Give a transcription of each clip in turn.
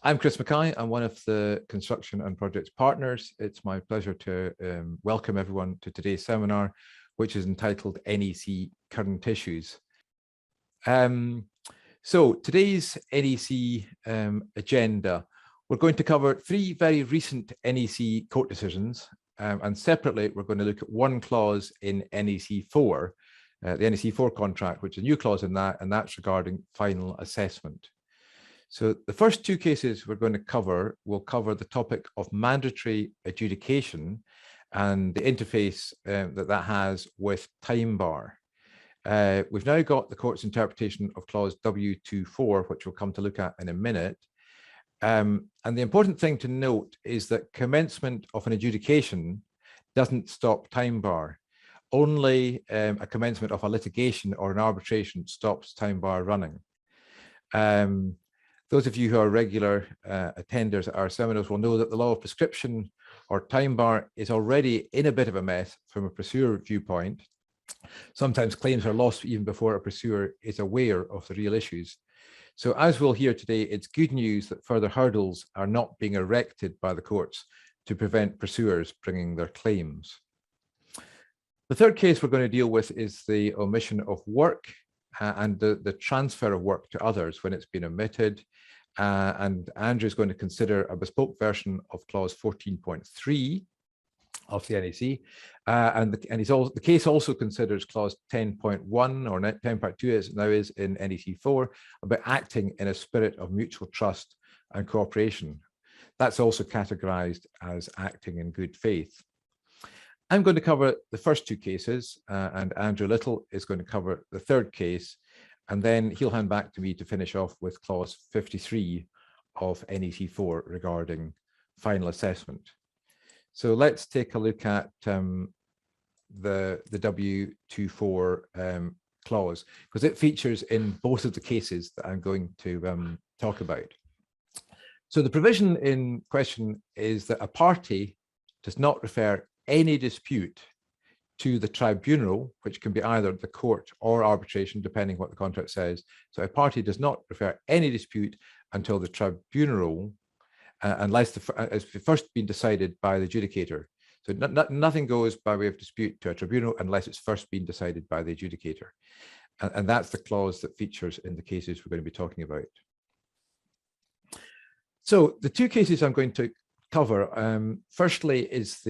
I'm Chris Mackay. I'm one of the construction and projects partners. It's my pleasure to welcome everyone to today's seminar, which is entitled NEC Current Issues. So today's NEC agenda, we're going to cover three very recent NEC court decisions, and separately, we're going to look at one clause in NEC 4, the NEC 4 contract, which is a new clause in that, and that's regarding final assessment. So the first two cases we're going to cover will cover the topic of mandatory adjudication and the interface that has with time bar. We've now got the court's interpretation of clause W24, which we'll come to look at in a minute. And the important thing to note is that commencement of an adjudication doesn't stop time bar. Only a commencement of a litigation or an arbitration stops time bar running. Those of you who are regular attenders at our seminars will know that the law of prescription or time bar is already in a bit of a mess from a pursuer viewpoint. Sometimes claims are lost even before a pursuer is aware of the real issues. So as we'll hear today, it's good news that further hurdles are not being erected by the courts to prevent pursuers bringing their claims. The third case we're going to deal with is the omission of work and the transfer of work to others when it's been omitted. And Andrew is going to consider a bespoke version of clause 14.3 of the NEC. The case also considers clause 10.1 or 10.2 as it now is in NEC 4 about acting in a spirit of mutual trust and cooperation. That's also categorized as acting in good faith. I'm going to cover the first two cases, and Andrew Little is going to cover the third case, and then he'll hand back to me to finish off with clause 53 of NEC 4 regarding final assessment. So let's take a look at the W24 clause, because it features in both of the cases that I'm going to talk about. So the provision in question is that a party does not refer any dispute to the tribunal, which can be either the court or arbitration, depending what the contract says. So a party does not refer any dispute until the tribunal, unless it's first been decided by the adjudicator. So nothing goes by way of dispute to a tribunal unless it's first been decided by the adjudicator. And that's the clause that features in the cases we're going to be talking about. So the two cases I'm going to cover, firstly is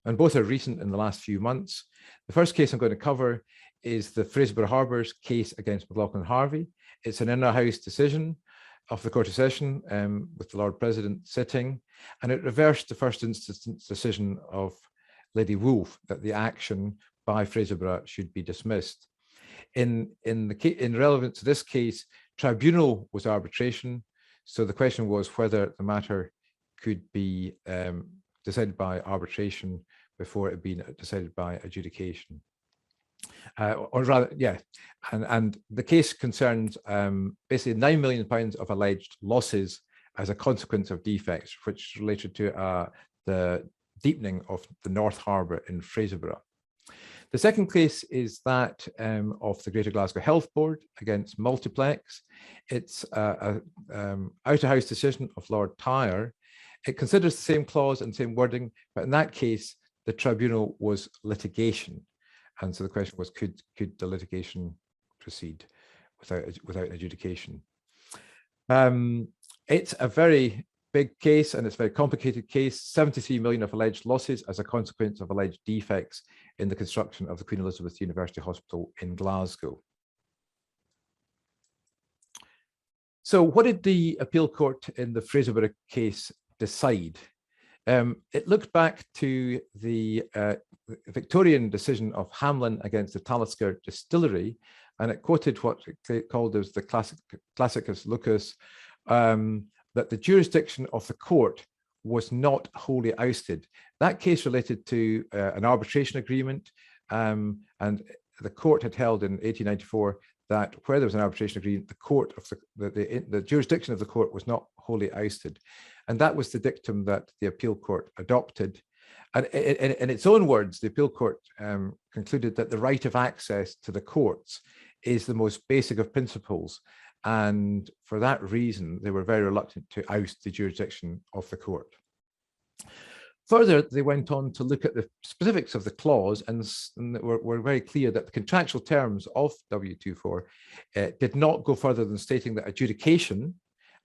and both are recent in the last few months. The first case I'm going to cover is the Fraserburgh Harbours case against McLaughlin Harvey. It's an inner house decision of the Court of Session with the Lord President sitting, and it reversed the first instance decision of Lady Wolfe that the action by Fraserburgh should be dismissed. In relevance to this case, tribunal was arbitration, so the question was whether the matter could be decided by arbitration before it had been decided by adjudication. Or rather, yeah, and the case concerns basically £9 million of alleged losses as a consequence of defects, which related to the deepening of the North Harbour in Fraserburgh. The second case is that of the Greater Glasgow Health Board against Multiplex. It's an out-of-house decision of Lord Tyre. It considers the same clause and same wording, but in that case, the tribunal was litigation. And so the question was, could the litigation proceed without adjudication? It's a very big case and it's a very complicated case, 73 million of alleged losses as a consequence of alleged defects in the construction of the Queen Elizabeth University Hospital in Glasgow. So what did the appeal court in the Fraserburgh case decide? It looked back to the Victorian decision of Hamlin against the Talisker Distillery, and it quoted what it called as the classicus lucus, that the jurisdiction of the court was not wholly ousted. That case related to an arbitration agreement, and the court had held in 1894 that where there was an arbitration agreement, the court of the jurisdiction of the court was not wholly ousted. And that was the dictum that the appeal court adopted. And in its own words, the appeal court concluded that the right of access to the courts is the most basic of principles, And for that reason, they were very reluctant to oust the jurisdiction of the court. Further, they went on to look at the specifics of the clause and were very clear that the contractual terms of W24 did not go further than stating that adjudication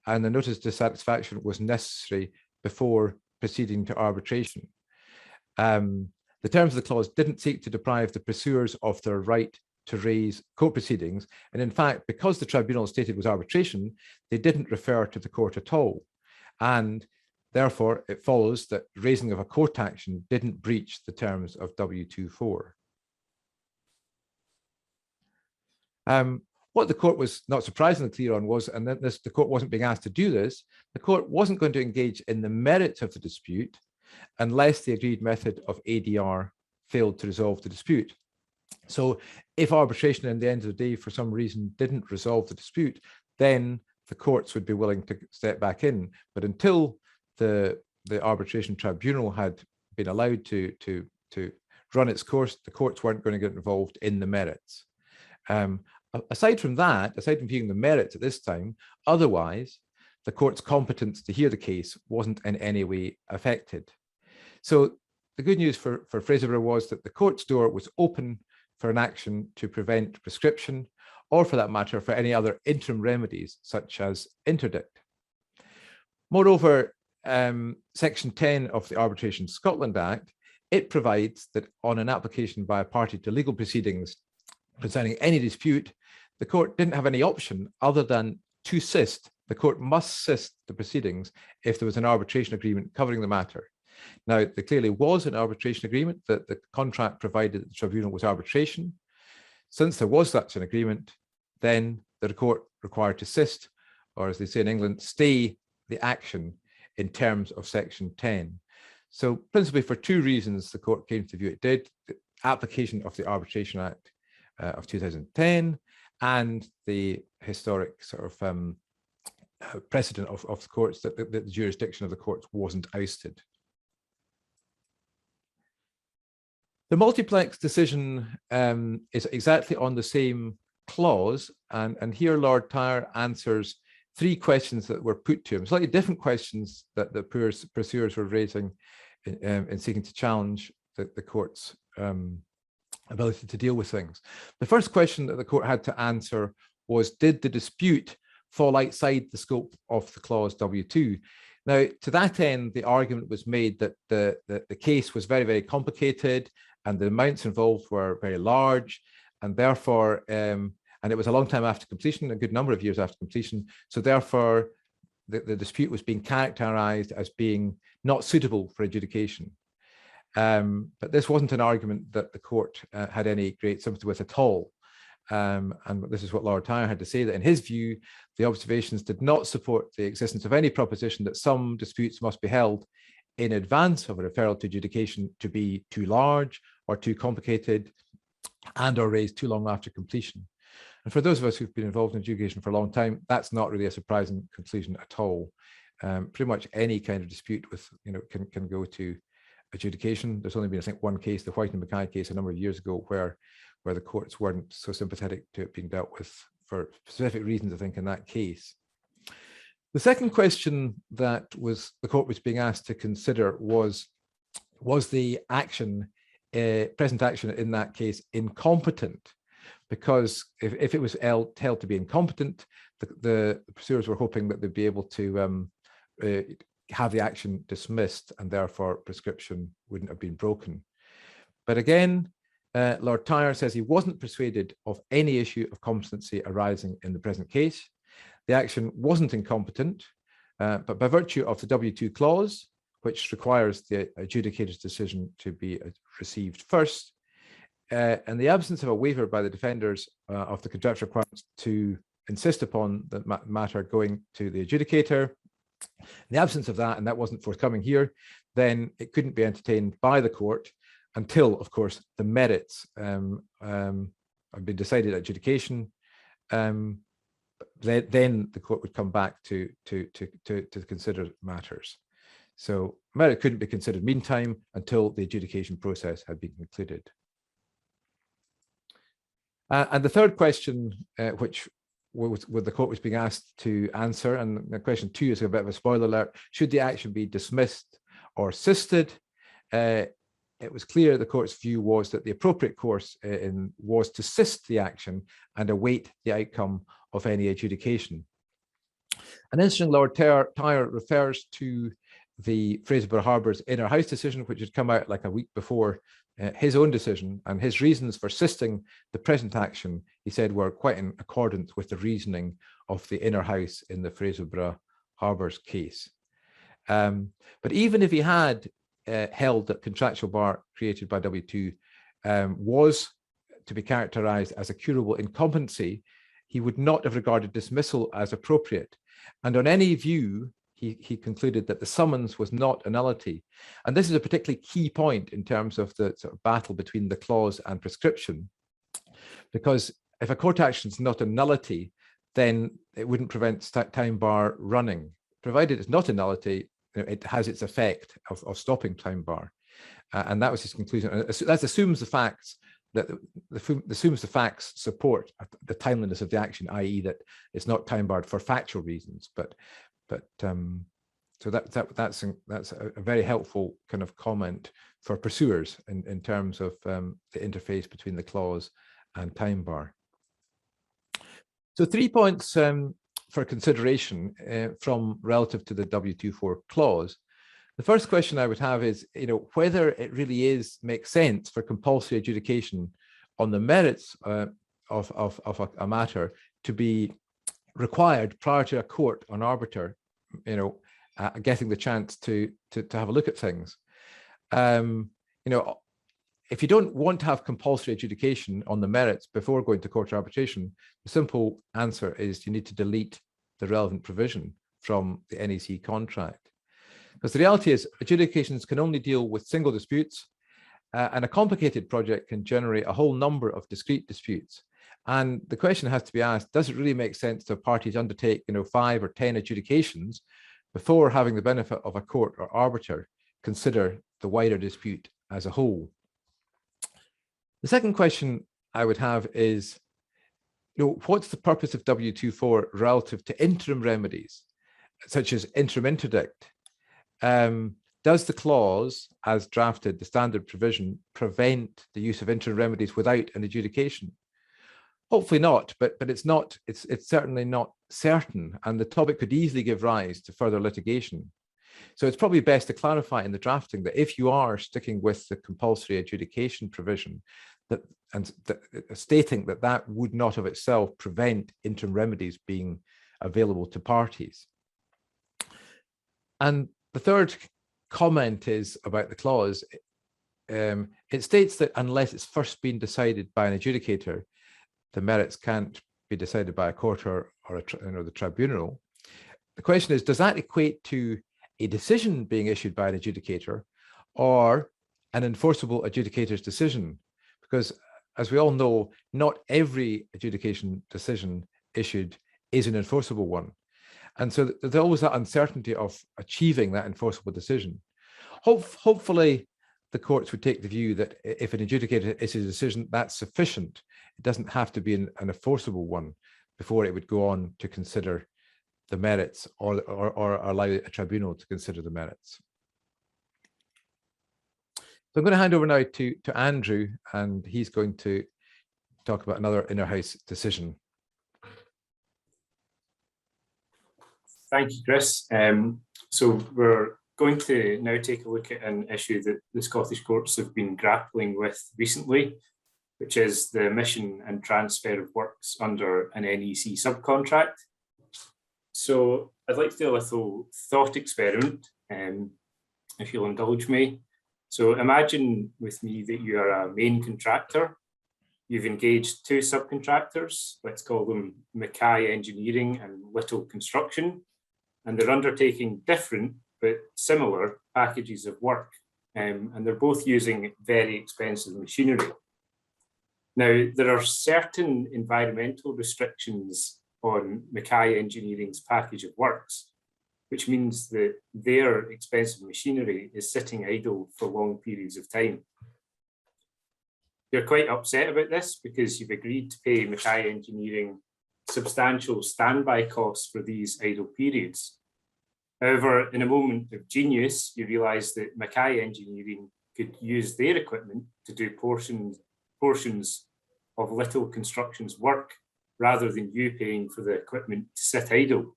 and the notice of dissatisfaction was necessary before proceeding to arbitration. The terms of the clause didn't seek to deprive the pursuers of their right to raise court proceedings. And in fact, because the tribunal stated was arbitration, they didn't refer to the court at all. And therefore, it follows that raising of a court action didn't breach the terms of W24. What the court was not surprisingly clear on was, and that the court wasn't being asked to do this, the court wasn't going to engage in the merits of the dispute unless the agreed method of ADR failed to resolve the dispute. So if arbitration in the end of the day, for some reason, didn't resolve the dispute, then the courts would be willing to step back in. But until the arbitration tribunal had been allowed to run its course, the courts weren't going to get involved in the merits. Aside from that, aside from viewing the merits at this time, otherwise, the court's competence to hear the case wasn't in any way affected. So the good news for Fraserburgh was that the court's door was open for an action to prevent prescription, or for that matter, for any other interim remedies, such as interdict. Moreover, Section 10 of the Arbitration Scotland Act, it provides that on an application by a party to legal proceedings concerning any dispute, the court didn't have any option other than to sist. The court must sist the proceedings if there was an arbitration agreement covering the matter. Now, there clearly was an arbitration agreement that the contract provided that the tribunal was arbitration. Since there was such an agreement, then the court required to sist, or as they say in England, stay the action in terms of Section 10. So principally for two reasons the court came to the view it did: the application of the Arbitration Act of 2010 and the historic sort of precedent of the courts that the jurisdiction of the courts wasn't ousted. The multiplex decision is exactly on the same clause, and here Lord Tyre answers three questions that were put to him, slightly different questions that the pursuers were raising in seeking to challenge the court's ability to deal with things. The first question that the court had to answer was, did the dispute fall outside the scope of the clause W2? Now, to that end, the argument was made that the case was very, very complicated and the amounts involved were very large, and therefore, and it was a long time after completion, a good number of years after completion, so therefore the dispute was being characterized as being not suitable for adjudication. But this wasn't an argument that the court had any great sympathy with at all. And this is what Lord Tyre had to say, that in his view, the observations did not support the existence of any proposition that some disputes must be held in advance of a referral to adjudication to be too large or too complicated and or raised too long after completion. And for those of us who've been involved in adjudication for a long time, that's not really a surprising conclusion at all. Pretty much any kind of dispute with, can go to adjudication. There's only been, I think, one case, the White and Mackay case a number of years ago, where the courts weren't so sympathetic to it being dealt with for specific reasons, I think, in that case. The second question that the court was being asked to consider was the action, present action in that case, incompetent? Because if it was held to be incompetent, the pursuers were hoping that they'd be able to have the action dismissed and therefore prescription wouldn't have been broken. But again, Lord Tyre says he wasn't persuaded of any issue of competency arising in the present case. The action wasn't incompetent, but by virtue of the W2 clause, which requires the adjudicator's decision to be received first, and the absence of a waiver by the defenders of the contractual requirements to insist upon the matter going to the adjudicator, in the absence of that, and that wasn't forthcoming here, then it couldn't be entertained by the court until, of course, the merits have been decided at adjudication. Then the court would come back to consider matters. So merit couldn't be considered meantime until the adjudication process had been concluded. And the third question, which what the court was being asked to answer. And the question 2 is a bit of a spoiler alert. Should the action be dismissed or assisted? It was clear the court's view was that the appropriate course was to assist the action and await the outcome of any adjudication. And interesting, Lord Tyre refers to the Fraserburgh Harbour's Inner House decision, which had come out like a week before his own decision, and his reasons for assisting the present action, he said, were quite in accordance with the reasoning of the Inner House in the Fraserburgh Harbour's case. But even if he had held that contractual bar created by W2 was to be characterized as a curable incompetency, he would not have regarded dismissal as appropriate. And on any view, he concluded that the summons was not a nullity. And this is a particularly key point in terms of the sort of battle between the clause and prescription, because if a court action is not a nullity, then it wouldn't prevent time bar running. Provided it's not a nullity, it has its effect of stopping time bar. And that was his conclusion. And that assumes the facts that assumes the facts support the timeliness of the action, i.e. that it's not time barred for factual reasons. So that's a very helpful kind of comment for pursuers in terms of the interface between the clause and time bar. So 3 points for consideration from relative to the W24 clause. The first question I would have is, whether it really makes sense for compulsory adjudication on the merits of a matter to be required prior to a court or an arbiter, getting the chance to have a look at things. If you don't want to have compulsory adjudication on the merits before going to court or arbitration, the simple answer is you need to delete the relevant provision from the NEC contract. Because the reality is adjudications can only deal with single disputes, and a complicated project can generate a whole number of discrete disputes. And the question has to be asked, does it really make sense to parties undertake 5 or 10 adjudications before having the benefit of a court or arbiter consider the wider dispute as a whole? The second question I would have is, what's the purpose of W24 relative to interim remedies, such as interim interdict? Does the clause, as drafted, the standard provision, prevent the use of interim remedies without an adjudication? Hopefully not, but it's not. It's certainly not certain, and the topic could easily give rise to further litigation. So it's probably best to clarify in the drafting that if you are sticking with the compulsory adjudication provision, stating that would not of itself prevent interim remedies being available to parties. And the third comment is about the clause. It states that unless it's first been decided by an adjudicator, the merits can't be decided by a court or the tribunal. The question is, does that equate to a decision being issued by an adjudicator or an enforceable adjudicator's decision? Because as we all know, not every adjudication decision issued is an enforceable one. And so there's always that uncertainty of achieving that enforceable decision. Hopefully, the courts would take the view that if an adjudicator issues a decision, that's sufficient. It doesn't have to be an enforceable one before it would go on to consider the merits or allow a tribunal to consider the merits. So I'm going to hand over now to Andrew, and he's going to talk about another inner house decision. Thank you, Chris. So we're going to now take a look at an issue that the Scottish courts have been grappling with recently, which is the omission and transfer of works under an NEC subcontract. So I'd like to do a little thought experiment, if you'll indulge me. So imagine with me that you are a main contractor. You've engaged 2 subcontractors, let's call them Mackay Engineering and Little Construction, and they're undertaking different but similar packages of work, and they're both using very expensive machinery. Now, there are certain environmental restrictions on Mackay Engineering's package of works, which means that their expensive machinery is sitting idle for long periods of time. You're quite upset about this because you've agreed to pay Mackay Engineering substantial standby costs for these idle periods. However, in a moment of genius, you realise that Mackay Engineering could use their equipment to do portions of Little Construction's work rather than you paying for the equipment to sit idle.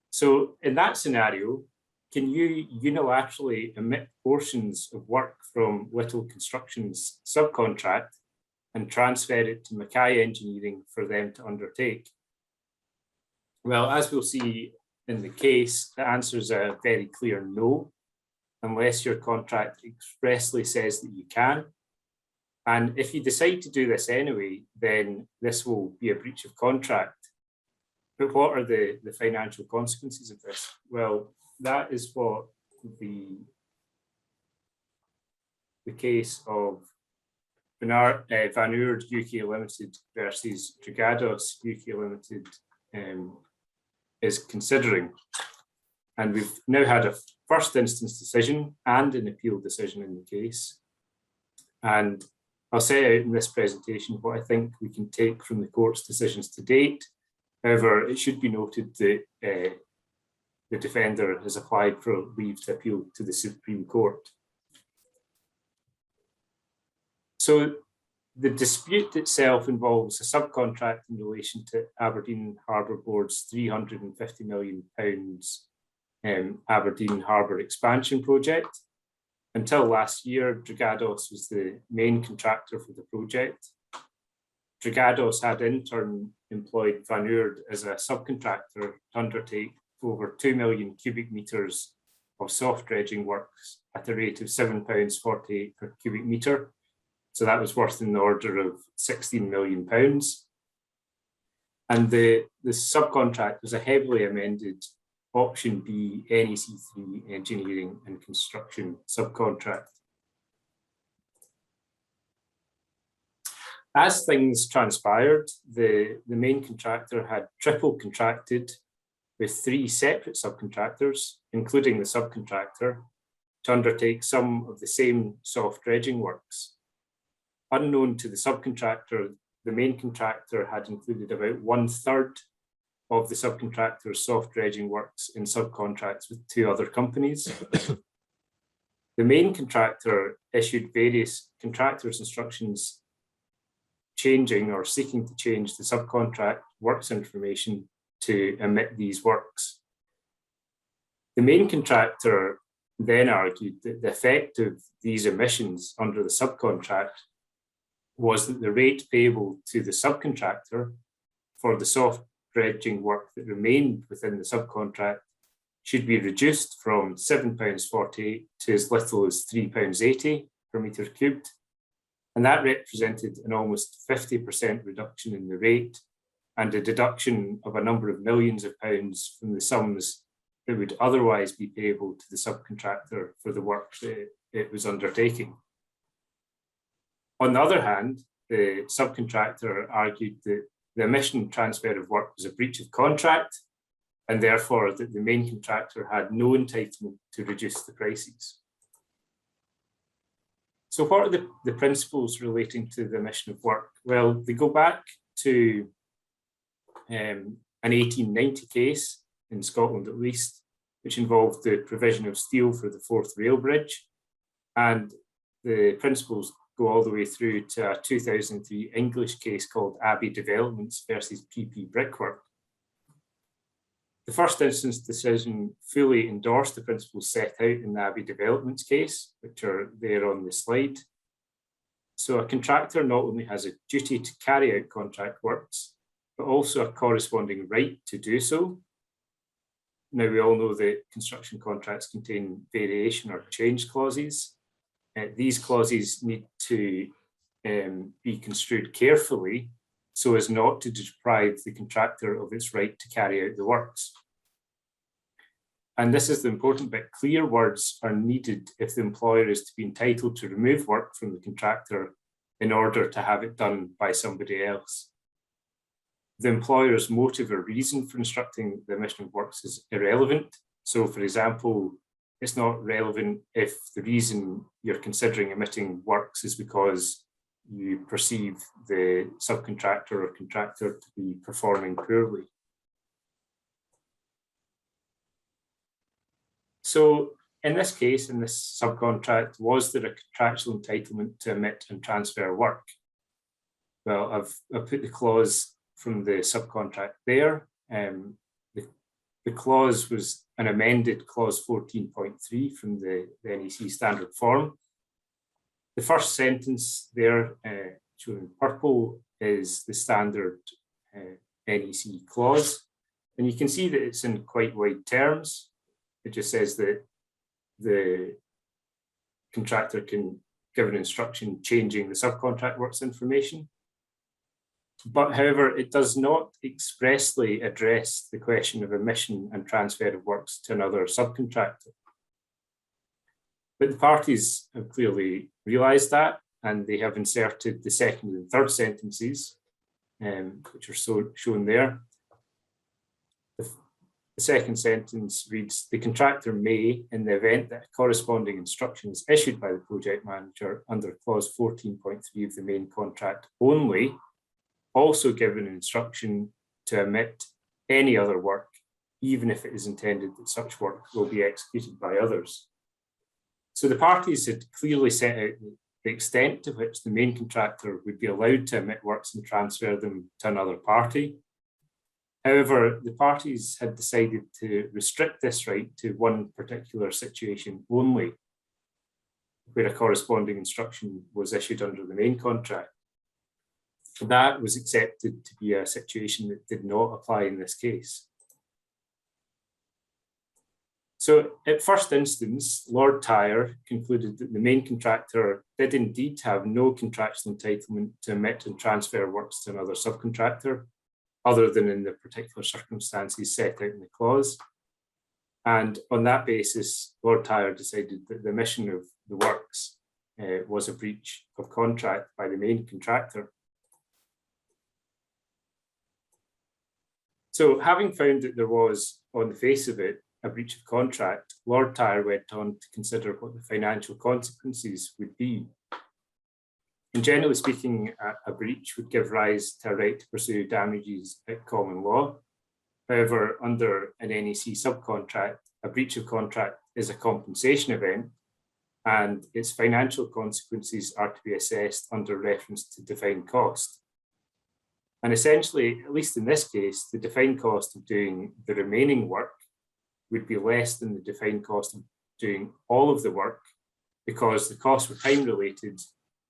So in that scenario, can you unilaterally omit portions of work from Little Construction's subcontract and transfer it to Mackay Engineering for them to undertake? Well, as we'll see in the case, the answer is a very clear no, unless your contract expressly says that you can. And if you decide to do this anyway, then this will be a breach of contract. But what are the financial consequences of this? Well, that is what the case of Van Oord UK Limited versus Dragados UK Limited is considering. And we've now had a first instance decision and an appeal decision in the case. And I'll set out in this presentation what I think we can take from the court's decisions to date. However, it should be noted that the defender has applied for leave to appeal to the Supreme Court. So the dispute itself involves a subcontract in relation to Aberdeen Harbour Board's £350 million Aberdeen Harbour expansion project. Until last year, Dragados was the main contractor for the project. Dragados had in turn employed Van Oord as a subcontractor to undertake over 2 million cubic metres of soft dredging works at a rate of £7.48 per cubic metre. So that was worth in the order of £16 million. And the subcontract was a heavily amended Option B NEC3 engineering and construction subcontract. As things transpired, the main contractor had triple contracted with 3 separate subcontractors, including the subcontractor, to undertake some of the same soft dredging works. Unknown to the subcontractor, the main contractor had included about 1/3 of the subcontractor's soft dredging works in subcontracts with 2 other companies. The main contractor issued various contractors' instructions changing or seeking to change the subcontract works information to omit these works. The main contractor then argued that the effect of these omissions under the subcontract was that the rate payable to the subcontractor for the soft dredging work that remained within the subcontract should be reduced from £7.48 to as little as £3.80 per metre cubed. And that represented an almost 50% reduction in the rate and a deduction of a number of millions of pounds from the sums that would otherwise be payable to the subcontractor for the work that it was undertaking. On the other hand, the subcontractor argued that the omission transfer of work was a breach of contract and therefore that the main contractor had no entitlement to reduce the prices. So what are the principles relating to the omission of work? Well, they go back to an 1890 case, in Scotland at least, which involved the provision of steel for the Forth Rail Bridge. And the principles go all the way through to a 2003 English case called Abbey Developments versus PP Brickwork. The first instance decision fully endorsed the principles set out in the Abbey Developments case, which are there on the slide. So a contractor not only has a duty to carry out contract works, but also a corresponding right to do so. Now, we all know that construction contracts contain variation or change clauses. These clauses need to be construed carefully so as not to deprive the contractor of its right to carry out the works. And this is the important bit. Clear words are needed if the employer is to be entitled to remove work from the contractor in order to have it done by somebody else. The employer's motive or reason for instructing the omission of works is irrelevant. So, for example, it's not relevant if the reason you're considering omitting works is because you perceive the subcontractor or contractor to be performing poorly. So in this case, in this subcontract, was there a contractual entitlement to omit and transfer work? Well, I've put the clause from the subcontract there. The clause was an amended clause 14.3 from the NEC standard form. The first sentence there, shown in purple, is the standard NEC clause. And you can see that it's in quite wide terms. It just says that the contractor can give an instruction changing the subcontract works information. But however, it does not expressly address the question of omission and transfer of works to another subcontractor. But the parties have clearly realised that, and they have inserted the second and third sentences, which are shown there. The second sentence reads, the contractor may, in the event that a corresponding instruction is issued by the project manager under clause 14.3 of the main contract only, also give an instruction to omit any other work, even if it is intended that such work will be executed by others. So the parties had clearly set out the extent to which the main contractor would be allowed to omit works and transfer them to another party. However, the parties had decided to restrict this right to one particular situation only, where a corresponding instruction was issued under the main contract. That was accepted to be a situation that did not apply in this case. So at first instance, Lord Tyre concluded that the main contractor did indeed have no contractual entitlement to omit and transfer works to another subcontractor, other than in the particular circumstances set out in the clause. And on that basis, Lord Tyre decided that the omission of the works was a breach of contract by the main contractor. So having found that there was, on the face of it, a breach of contract, Lord Tyre went on to consider what the financial consequences would be. And generally speaking, a breach would give rise to a right to pursue damages at common law. However, under an NEC subcontract, a breach of contract is a compensation event, and its financial consequences are to be assessed under reference to defined cost. And essentially, at least in this case, the defined cost of doing the remaining work would be less than the defined cost of doing all of the work, because the costs were time related,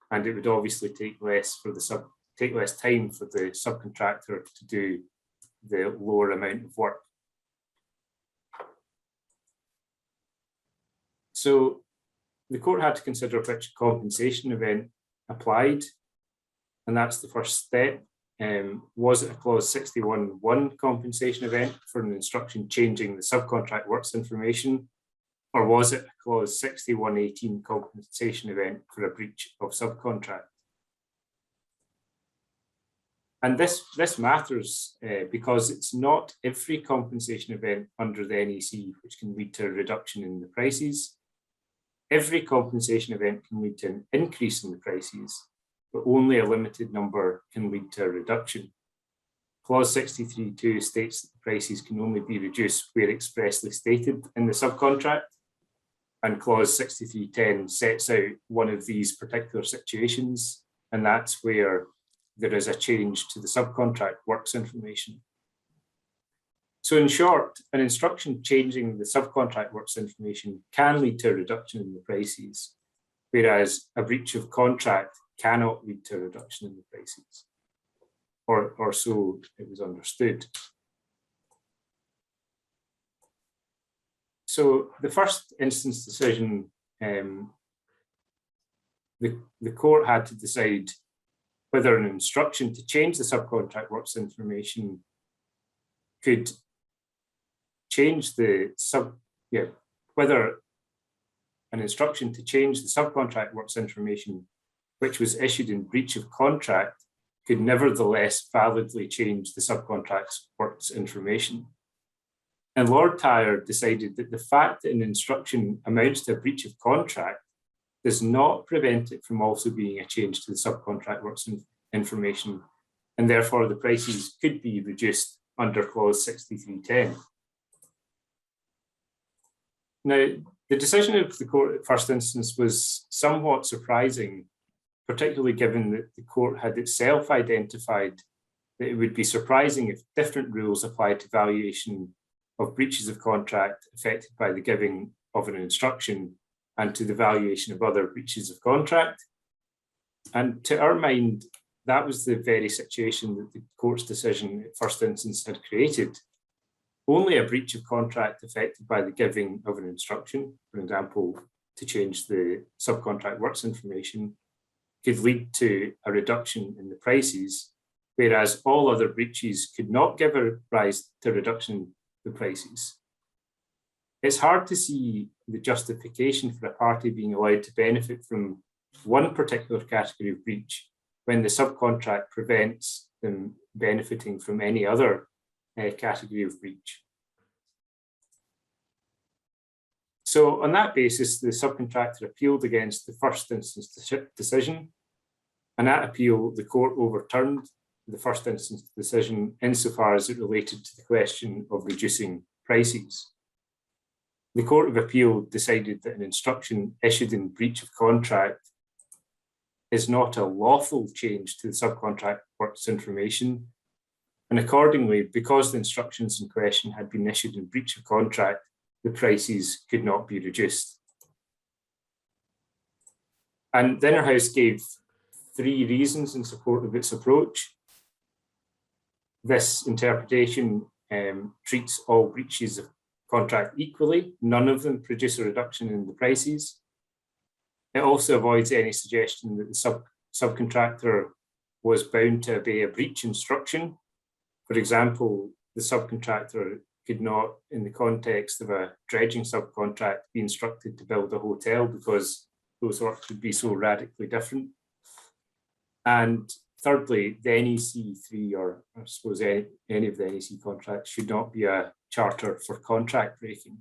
and it would obviously take less time for the subcontractor to do the lower amount of work. So the court had to consider which compensation event applied, and that's the first step. Was it a clause 61.1 compensation event for an instruction changing the subcontract works information, or was it a clause 61.18 compensation event for a breach of subcontract? And this matters because it's not every compensation event under the NEC which can lead to a reduction in the prices. Every compensation event can lead to an increase in the prices, but only a limited number can lead to a reduction. Clause 63.2 states that the prices can only be reduced where expressly stated in the subcontract, and clause 63.10 sets out one of these particular situations, and that's where there is a change to the subcontract works information. So in short, an instruction changing the subcontract works information can lead to a reduction in the prices, whereas a breach of contract cannot lead to a reduction in the prices, or so it was understood. So the first instance decision, the court had to decide whether an instruction to change the subcontract works information could change whether an instruction to change the subcontract works information which was issued in breach of contract could nevertheless validly change the subcontract works information. And Lord Tyre decided that the fact that an instruction amounts to a breach of contract does not prevent it from also being a change to the subcontract works information, and therefore the prices could be reduced under clause 6310. Now, the decision of the court at first instance was somewhat surprising, particularly given that the court had itself identified that it would be surprising if different rules applied to valuation of breaches of contract affected by the giving of an instruction and to the valuation of other breaches of contract. And to our mind, that was the very situation that the court's decision at first instance had created. Only a breach of contract affected by the giving of an instruction, for example, to change the subcontract works information, could lead to a reduction in the prices, whereas all other breaches could not give a rise to a reduction in the prices. It's hard to see the justification for a party being allowed to benefit from one particular category of breach when the subcontract prevents them benefiting from any other category of breach. So on that basis, the subcontractor appealed against the first instance decision, and that appeal, the court overturned the first instance decision insofar as it related to the question of reducing prices. The Court of Appeal decided that an instruction issued in breach of contract is not a lawful change to the subcontract works information, and accordingly, because the instructions in question had been issued in breach of contract, the prices could not be reduced. And the Inner House gave 3 reasons in support of its approach. This interpretation treats all breaches of contract equally. None of them produce a reduction in the prices. It also avoids any suggestion that the subcontractor was bound to obey a breach instruction. For example, the subcontractor could not, in the context of a dredging subcontract, be instructed to build a hotel because those works would be so radically different. And thirdly, the NEC 3, or I suppose any of the NEC contracts, should not be a charter for contract breaking.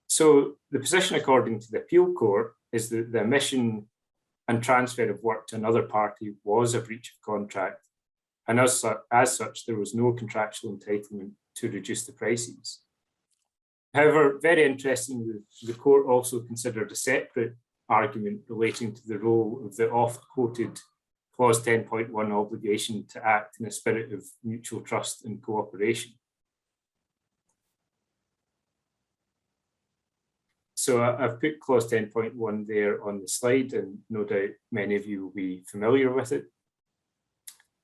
So the position according to the appeal court is that the omission and transfer of work to another party was a breach of contract, and as such, there was no contractual entitlement to reduce the prices. However, very interestingly, the court also considered a separate argument relating to the role of the oft-quoted clause 10.1 obligation to act in a spirit of mutual trust and cooperation. So I've put clause 10.1 there on the slide, and no doubt many of you will be familiar with it.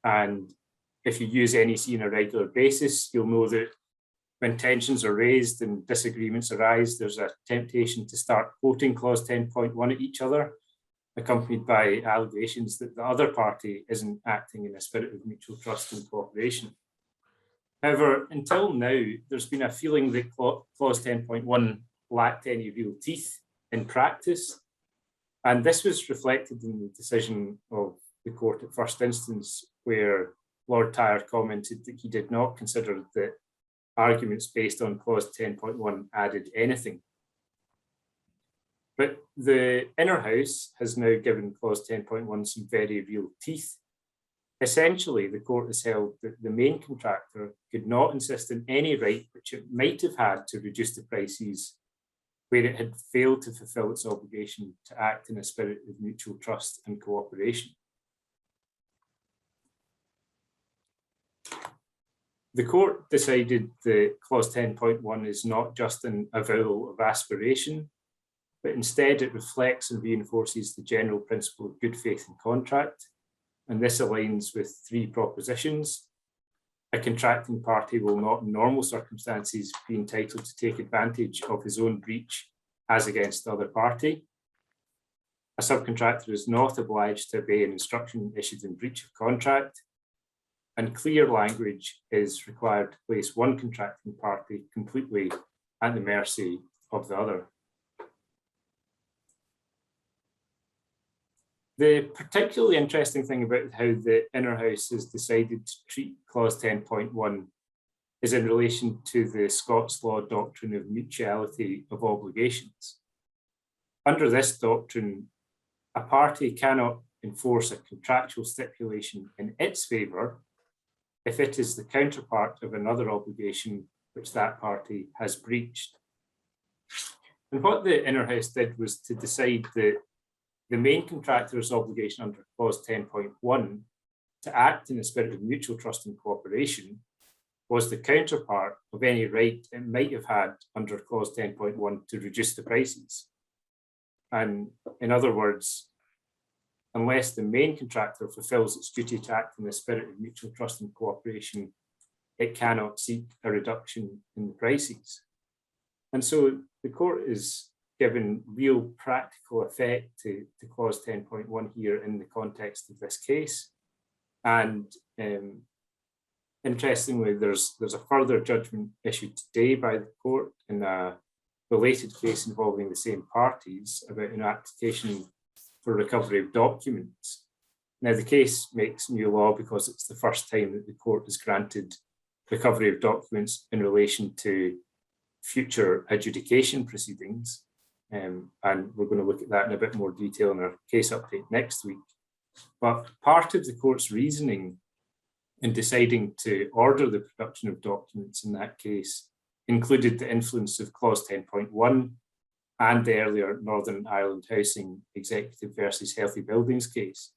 And if you use NEC on a regular basis, you'll know that when tensions are raised and disagreements arise, there's a temptation to start quoting clause 10.1 at each other, accompanied by allegations that the other party isn't acting in a spirit of mutual trust and cooperation. However, until now, there's been a feeling that clause 10.1 lacked any real teeth in practice. And this was reflected in the decision of the court at first instance, where Lord Tyre commented that he did not consider that arguments based on clause 10.1 added anything. But the Inner House has now given clause 10.1 some very real teeth. Essentially, the court has held that the main contractor could not insist on any right which it might have had to reduce the prices where it had failed to fulfill its obligation to act in a spirit of mutual trust and cooperation. The court decided that clause 10.1 is not just an avowal of aspiration, but instead it reflects and reinforces the general principle of good faith in contract. And this aligns with 3 propositions. A contracting party will not in normal circumstances be entitled to take advantage of his own breach as against the other party. A subcontractor is not obliged to obey an instruction issued in breach of contract. And clear language is required to place one contracting party completely at the mercy of the other. The particularly interesting thing about how the Inner House has decided to treat clause 10.1 is in relation to the Scots law doctrine of mutuality of obligations. under this doctrine, a party cannot enforce a contractual stipulation in its favour if it is the counterpart of another obligation which that party has breached. And what the Inner House did was to decide that the main contractor's obligation under clause 10.1 to act in the spirit of mutual trust and cooperation was the counterpart of any right it might have had under clause 10.1 to reduce the prices. And in other words, unless the main contractor fulfills its duty to act in the spirit of mutual trust and cooperation, it cannot seek a reduction in the prices. And so the court is given real practical effect to clause 10.1 here in the context of this case. And interestingly, there's a further judgment issued today by the court in a related case involving the same parties about an application for recovery of documents. Now, the case makes new law because it's the first time that the court has granted recovery of documents in relation to future adjudication proceedings. And we're going to look at that in a bit more detail in our case update next week. But part of the court's reasoning in deciding to order the production of documents in that case included the influence of clause 10.1 and the earlier Northern Ireland Housing Executive versus Healthy Buildings case.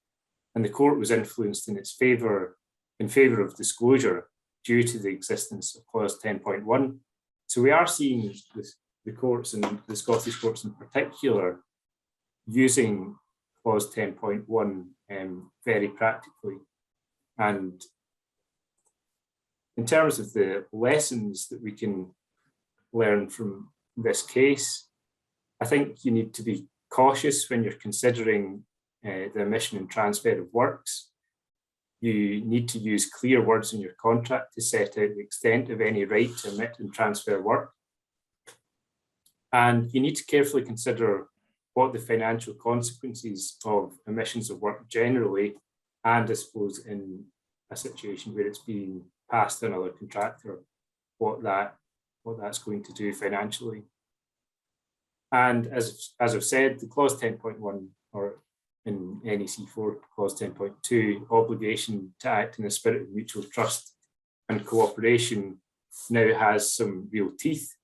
And the court was influenced in favour of disclosure due to the existence of clause 10.1. So we are seeing the courts, and the Scottish courts in particular, using clause 10.1 very practically. And in terms of the lessons that we can learn from this case, I think you need to be cautious when you're considering the omission and transfer of works. You need to use clear words in your contract to set out the extent of any right to omit and transfer work. And you need to carefully consider what the financial consequences of omissions of work generally, and I suppose in a situation where it's being passed to another contractor, what that's going to do financially. And as I've said, the clause 10.1, or in NEC 4, clause 10.2, obligation to act in the spirit of mutual trust and cooperation now has some real teeth.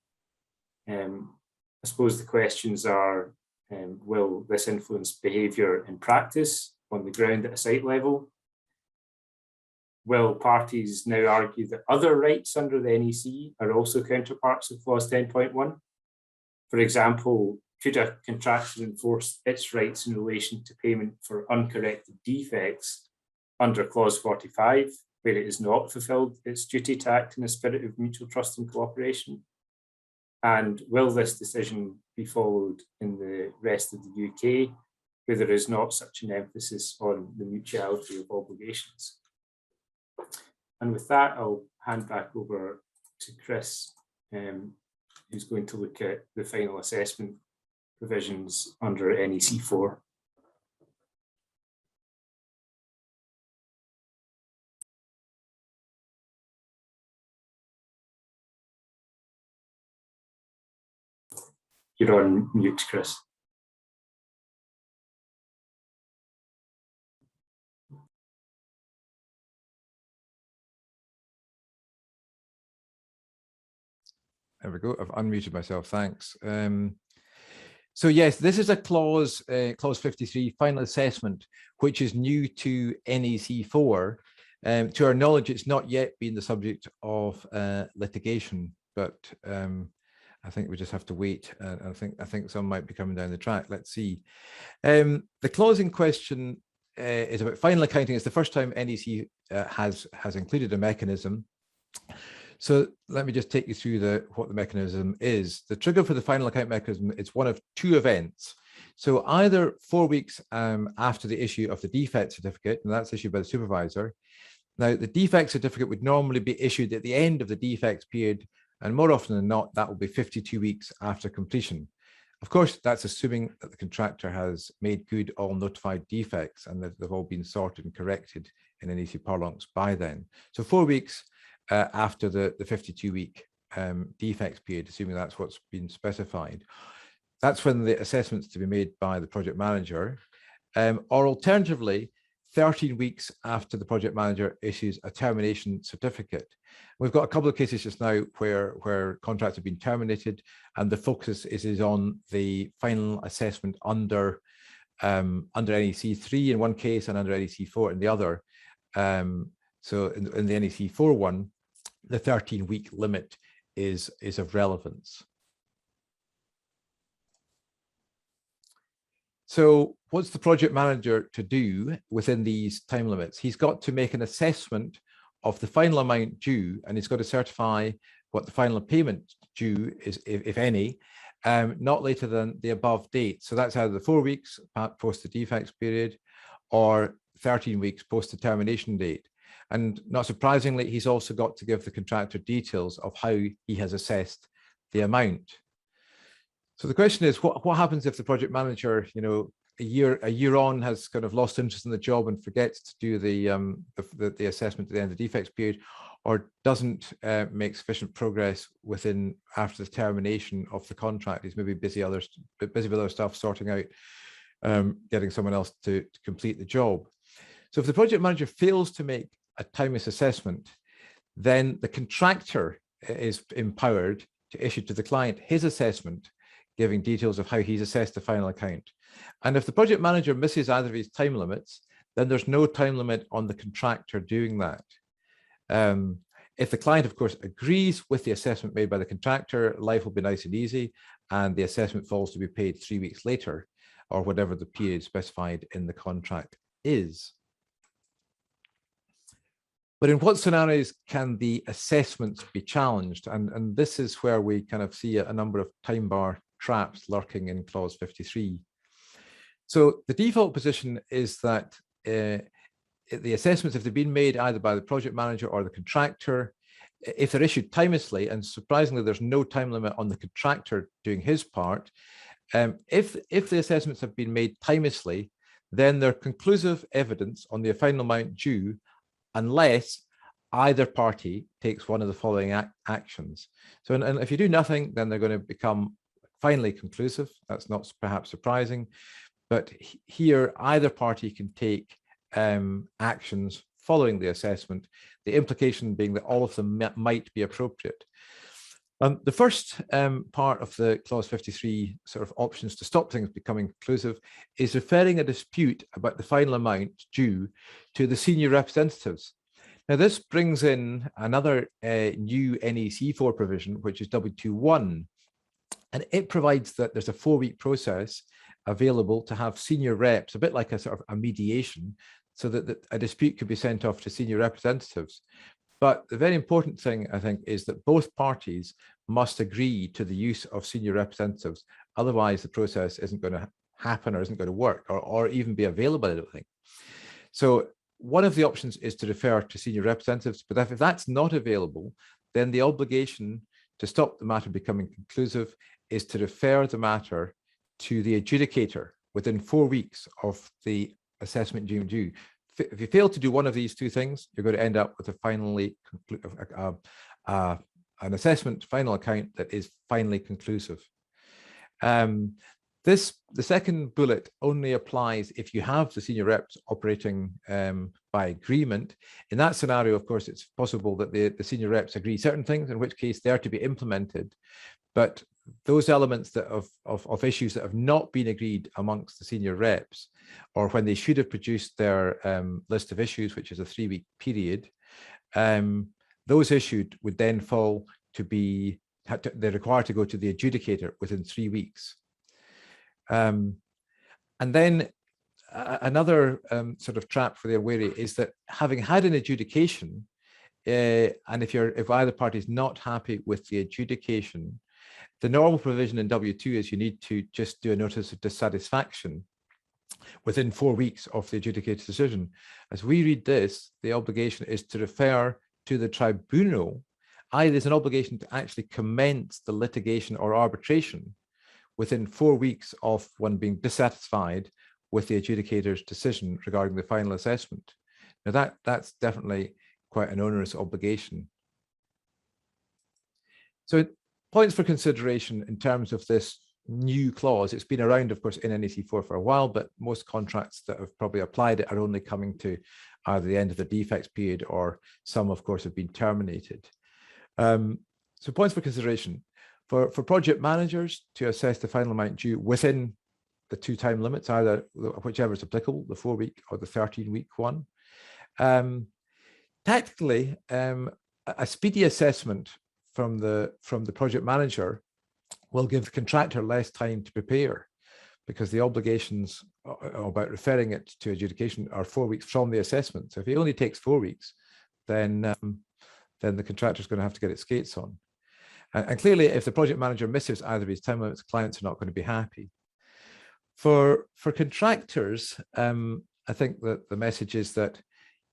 I suppose the questions are, will this influence behaviour in practice on the ground at a site level? Will parties now argue that other rights under the NEC are also counterparts of clause 10.1? For example, could a contractor enforce its rights in relation to payment for uncorrected defects under clause 45, where it has not fulfilled its duty to act in the spirit of mutual trust and cooperation? And will this decision be followed in the rest of the UK, where there is not such an emphasis on the mutuality of obligations? And with that, I'll hand back over to Chris, who's going to look at the final assessment provisions under NEC 4. You're on mute, Chris. There we go. I've unmuted myself. Thanks. So yes, this is a clause, clause 53, final assessment, which is new to NEC 4. To our knowledge, it's not yet been the subject of litigation, but I think we just have to wait. I think some might be coming down the track. Let's see. The clause in question is about final accounting. It's the first time NEC has included a mechanism. So let me just take you through what the mechanism is. The trigger for the final account mechanism is one of two events. So either 4 weeks after the issue of the defect certificate, and that's issued by the supervisor. Now, the defect certificate would normally be issued at the end of the defects period, and more often than not, that will be 52 weeks after completion. Of course, that's assuming that the contractor has made good all notified defects and that they've all been sorted and corrected in NEC parlance by then. So 4 weeks after the 52-week defects period, assuming that's what's been specified. That's when the assessment's to be made by the project manager, or alternatively, 13 weeks after the project manager issues a termination certificate. We've got a couple of cases just now where contracts have been terminated, and the focus is on the final assessment under NEC 3 in one case and under NEC 4 in the other. So in the NEC 4 one, the 13-week limit is of relevance. So what's the project manager to do within these time limits? He's got to make an assessment of the final amount due, and he's got to certify what the final payment due is, if any, not later than the above date. So that's either the 4 weeks post the defects period or 13 weeks post the termination date. And not surprisingly, he's also got to give the contractor details of how he has assessed the amount. So the question is, what happens if the project manager, a year on, has kind of lost interest in the job and forgets to do the assessment at the end of the defects period, or doesn't make sufficient progress after the termination of the contract? He's maybe busy with other stuff, sorting out getting someone else to complete the job. So if the project manager fails to make a timeous assessment, then the contractor is empowered to issue to the client his assessment, giving details of how he's assessed the final account. And if the project manager misses either of his time limits, then there's no time limit on the contractor doing that. If the client, of course, agrees with the assessment made by the contractor, life will be nice and easy, and the assessment falls to be paid 3 weeks later, or whatever the period specified in the contract is. But in what scenarios can the assessments be challenged? And this is where we kind of see a number of time bar traps lurking in clause 53. So the default position is that the assessments, if they've been made either by the project manager or the contractor, if they're issued timeously, and surprisingly, there's no time limit on the contractor doing his part, if the assessments have been made timeously, then they're conclusive evidence on the final amount due, unless either party takes one of the following actions. So, and if you do nothing, then they're going to become finally conclusive. That's not perhaps surprising, but here either party can take actions following the assessment, the implication being that all of them might be appropriate. The first part of the clause 53 sort of options to stop things becoming conclusive is referring a dispute about the final amount due to the senior representatives. Now, this brings in another new NEC 4 provision, which is W21, and it provides that there's a 4-week process available to have senior reps, a bit like a sort of a mediation, so that a dispute could be sent off to senior representatives. But the very important thing, I think, is that both parties must agree to the use of senior representatives. Otherwise, the process isn't going to happen or isn't going to work or even be available, I don't think. So one of the options is to refer to senior representatives. But if that's not available, then the obligation to stop the matter becoming conclusive is to refer the matter to the adjudicator within 4 weeks of the assessment due. If you fail to do one of these two things, you're going to end up with an assessment final account that is finally conclusive. The second bullet only applies if you have the senior reps operating by agreement. In that scenario, of course, it's possible that the senior reps agree certain things, in which case they're to be implemented. But those elements that of issues that have not been agreed amongst the senior reps, or when they should have produced their list of issues, which is a 3-week period, those issued would then fall to be, they're required to go to the adjudicator within 3 weeks. And then another sort of trap for the unwary is that having had an adjudication, and if either party is not happy with the adjudication, the normal provision in W2 is you need to just do a notice of dissatisfaction within 4 weeks of the adjudicated decision. As we read this, the obligation is to refer to the tribunal. There's an obligation to actually commence the litigation or arbitration within 4 weeks of one being dissatisfied with the adjudicator's decision regarding the final assessment. Now that's definitely quite an onerous obligation. So points for consideration in terms of this new clause. It's been around, of course, in NEC 4 for a while, but most contracts that have probably applied it are only coming to either the end of the defects period, or some, of course, have been terminated. So points for consideration. For project managers to assess the final amount due within the 2 time limits, either whichever is applicable, the 4-week or the 13-week one. Tactically, a speedy assessment from the project manager will give the contractor less time to prepare, because the obligations about referring it to adjudication are 4 weeks from the assessment. So if it only takes 4 weeks, then the contractor is going to have to get its skates on. And clearly, if the project manager misses either of his time limits, clients are not going to be happy. For contractors, I think that the message is that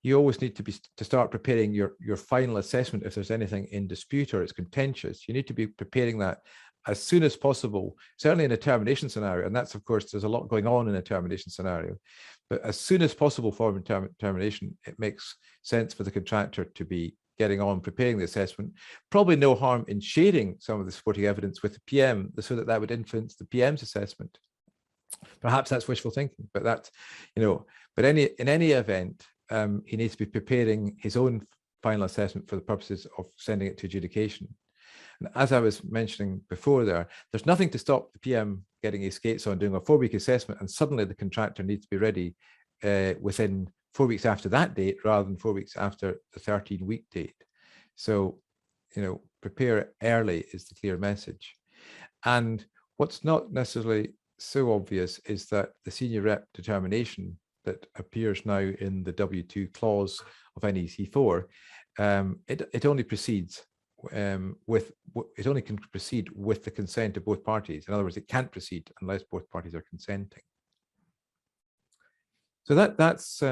you always need to start preparing your final assessment if there's anything in dispute or it's contentious. You need to be preparing that as soon as possible, certainly in a termination scenario. And that's, of course, there's a lot going on in a termination scenario. But as soon as possible for termination, it makes sense for the contractor to be getting on preparing the assessment. Probably no harm in sharing some of the supporting evidence with the PM so that would influence the PM's assessment. Perhaps that's wishful thinking, but that's, but in any event, he needs to be preparing his own final assessment for the purposes of sending it to adjudication. And as I was mentioning before there's nothing to stop the PM getting his skates on, doing a 4-week assessment, and suddenly the contractor needs to be ready within 4 weeks after that date, rather than 4 weeks after the 13-week date. So, prepare early is the clear message. And what's not necessarily so obvious is that the senior rep determination that appears now in the W2 clause of NEC 4, it only proceeds it only can proceed with the consent of both parties. In other words, it can't proceed unless both parties are consenting. So that's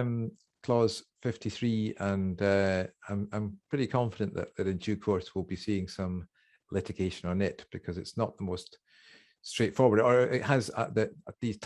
clause 53, and I'm pretty confident that in due course we'll be seeing some litigation on it, because it's not the most straightforward, or it has at these